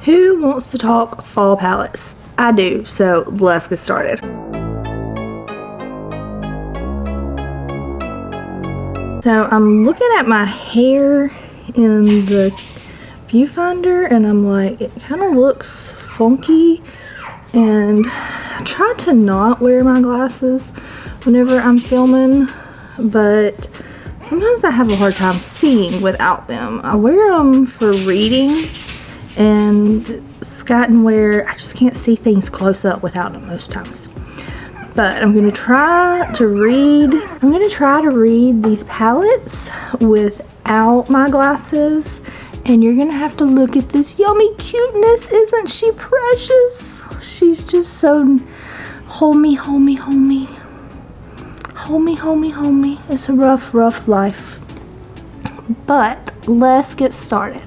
Who wants to talk fall palettes? I do, so let's get started. So I'm looking at my hair in the viewfinder and I'm like, it kind of looks funky, and I try to not wear my glasses whenever I'm filming, but sometimes I have a hard time seeing without them. I wear them for reading, and it's gotten where I just can't see things close up without them most times. But I'm gonna try to read these palettes without my glasses, and you're gonna have to look at this yummy cuteness. Isn't she precious? She's just so, hold me, hold me, hold me. Hold me, hold me, hold me. It's a rough, rough life. But let's get started.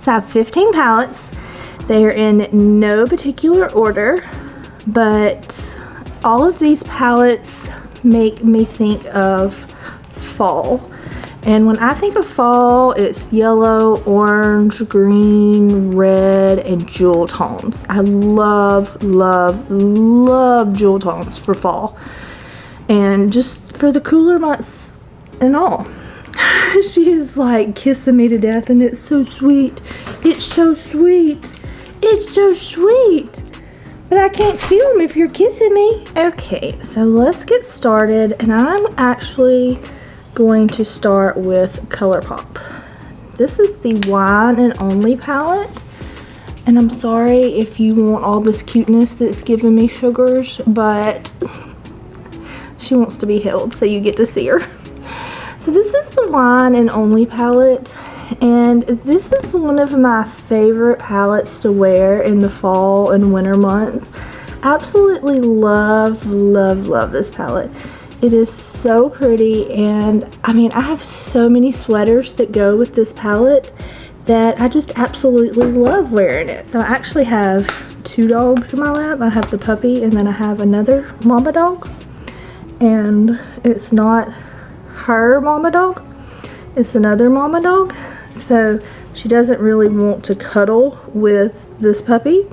So I have 15 palettes. They're in no particular order, but all of these palettes make me think of fall. And when I think of fall, it's yellow, orange, green, red, and jewel tones. I love, love, love jewel tones for fall. And just for the cooler months and all. She's like kissing me to death, and it's so sweet. It's so sweet. It's so sweet. But I can't film if you're kissing me. Okay, so let's get started, and I'm actually going to start with ColourPop. This is the Wine and Only palette, and I'm sorry if you want all this cuteness that's giving me sugars, but she wants to be held, so you get to see her. So this is the Wine and Only palette, and this is one of my favorite palettes to wear in the fall and winter months. Absolutely love, love, love this palette. It is so pretty, and I mean, I have so many sweaters that go with this palette that I just absolutely love wearing it. So I actually have two dogs in my lap. I have the puppy, and then I have another mama dog, and it's not her mama dog, it's another mama dog. So she doesn't really want to cuddle with this puppy,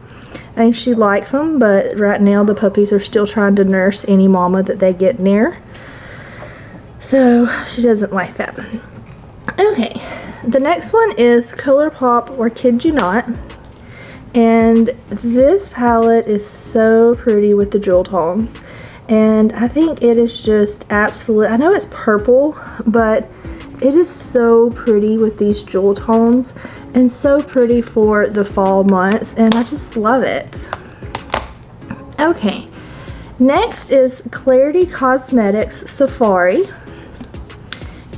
and she likes them, but right now the puppies are still trying to nurse any mama that they get near, so she doesn't like that. Okay, the next one is ColourPop or Kid You Not, and this palette is so pretty with the jewel tones, and I think it is just absolute. I know it's purple, but it is so pretty with these jewel tones, and so pretty for the fall months, and I just love it. Okay, next is Clarity Cosmetics Safari,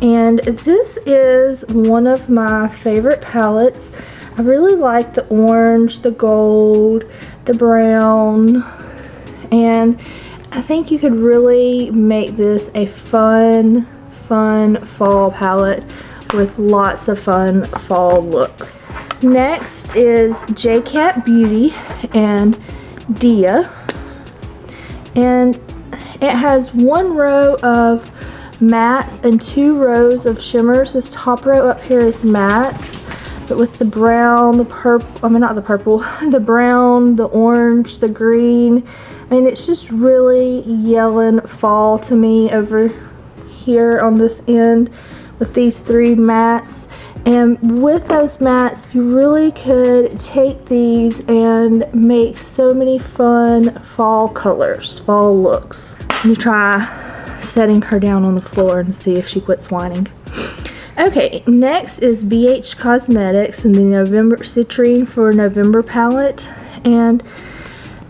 and this is one of my favorite palettes. I really like the orange, the gold, the brown, and I think you could really make this a fun fall palette with lots of fun fall looks. Next is JCat Beauty and Dia, and it has one row of mattes and two rows of shimmers. This top row up here is mattes, but with the brown, the purple, I mean not the purple, the brown, the orange, the green. I mean, it's just really yelling fall to me over here on this end with these three mattes. And with those mattes, you really could take these and make so many fun fall colors, fall looks. Let me try setting her down on the floor and see if she quits whining. Okay, next is BH Cosmetics and the November Citrine for November palette, and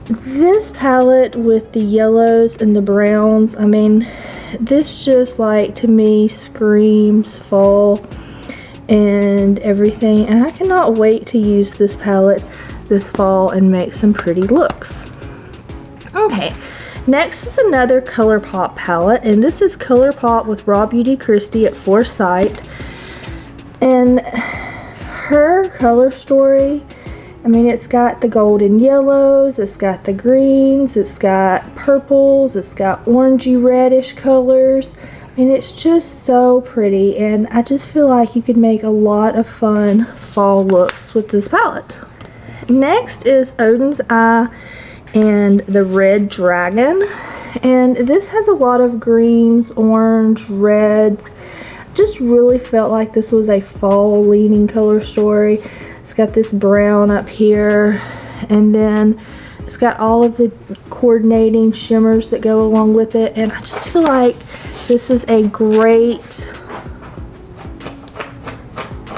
this palette with the yellows and the browns, I mean, this just like to me screams fall and everything, and I cannot wait to use this palette this fall and make some pretty looks. Okay, next is another ColourPop palette, and this is ColourPop with Raw Beauty Kristi at Foresight, and her color story, I mean, it's got the golden yellows, it's got the greens, it's got purples, it's got orangey reddish colors. I mean, it's just so pretty, and I just feel like you could make a lot of fun fall looks with this palette. Next is Odin's Eye and the Red Dragon. And this has a lot of greens, orange, reds. Just really felt like this was a fall leaning color story. It's got this brown up here, and then it's got all of the coordinating shimmers that go along with it. And I just feel like this is a great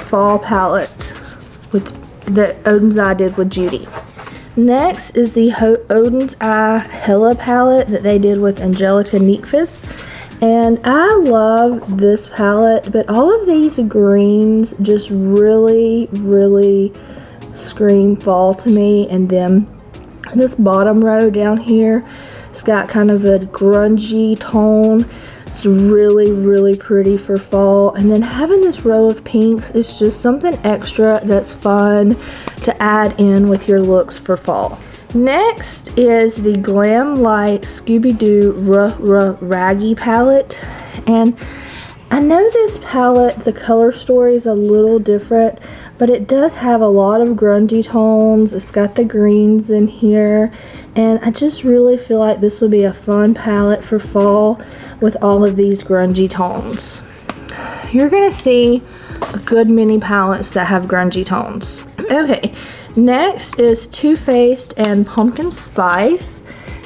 fall palette that Odin's Eye did with Judy. Next is the Odin's Eye Hella palette that they did with Angelica Nyquist. And I love this palette, but all of these greens just really, really scream fall to me. And then this bottom row down here, it's got kind of a grungy tone. It's really, really pretty for fall. And then having this row of pinks is just something extra that's fun to add in with your looks for fall. Next is the Glam Light Scooby-Doo Raggy palette. And I know this palette, the color story is a little different, but it does have a lot of grungy tones. It's got the greens in here, and I just really feel like this will be a fun palette for fall with all of these grungy tones. You're gonna see a good many palettes that have grungy tones. Okay, next is Too Faced and Pumpkin Spice,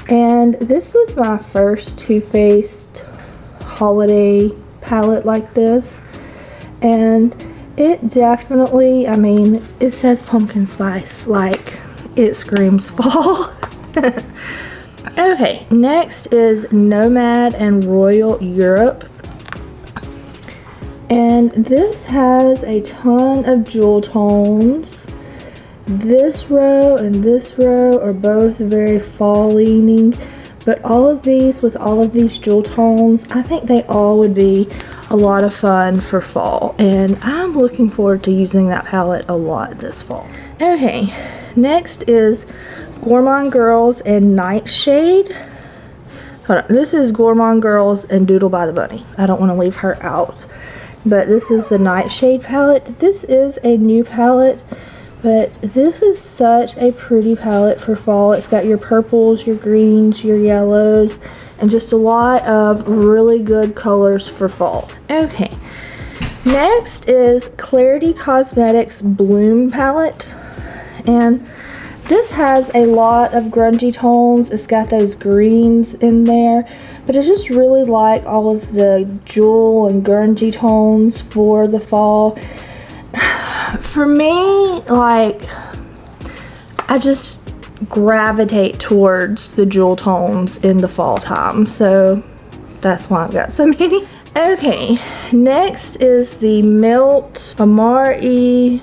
and this was my first Too Faced holiday palette like this, and it definitely, I mean, it says pumpkin spice, like it screams fall. Okay, next is Nomad and Royal Europe, and this has a ton of jewel tones. This row and this row are both very fall leaning, but all of these with all of these jewel tones, I think they all would be a lot of fun for fall, and I'm looking forward to using that palette a lot this fall. Okay, next is Gourmand Girls and Nightshade. Hold on, this is Gourmand Girls and Doodle by the Bunny. I don't want to leave her out, but this is the Nightshade palette. This is a new palette, but this is such a pretty palette for fall. It's got your purples, your greens, your yellows, and just a lot of really good colors for fall. Okay, next is Clarity Cosmetics Bloom palette, and this has a lot of grungy tones. It's got those greens in there, but I just really like all of the jewel and grungy tones for the fall. For me, like, I just gravitate towards the jewel tones in the fall time, so that's why I've got so many. Okay, next is the Melt Amari,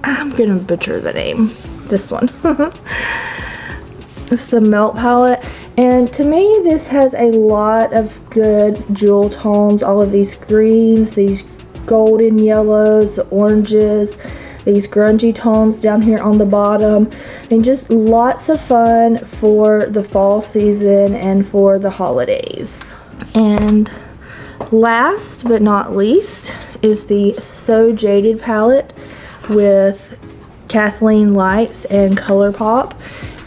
I'm gonna butcher the name, this one. It's the Melt palette, and to me this has a lot of good jewel tones. All of these greens, these golden yellows, oranges, these grungy tones down here on the bottom, and just lots of fun for the fall season and for the holidays. And last but not least is the So Jaded palette with Kathleen Lights and ColourPop,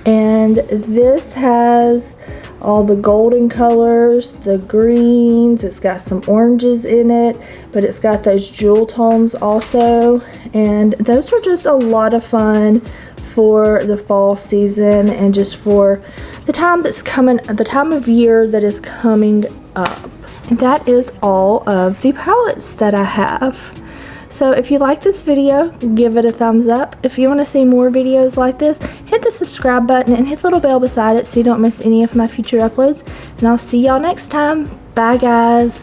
and this has all the golden colors, the greens, it's got some oranges in it, but it's got those jewel tones also, and those are just a lot of fun for the fall season and just for the time that's coming, the time of year that is coming up. And that is all of the palettes that I have. So if you like this video, give it a thumbs up. If you want to see more videos like this, hit the subscribe button and hit the little bell beside it so you don't miss any of my future uploads. And I'll see y'all next time. Bye guys.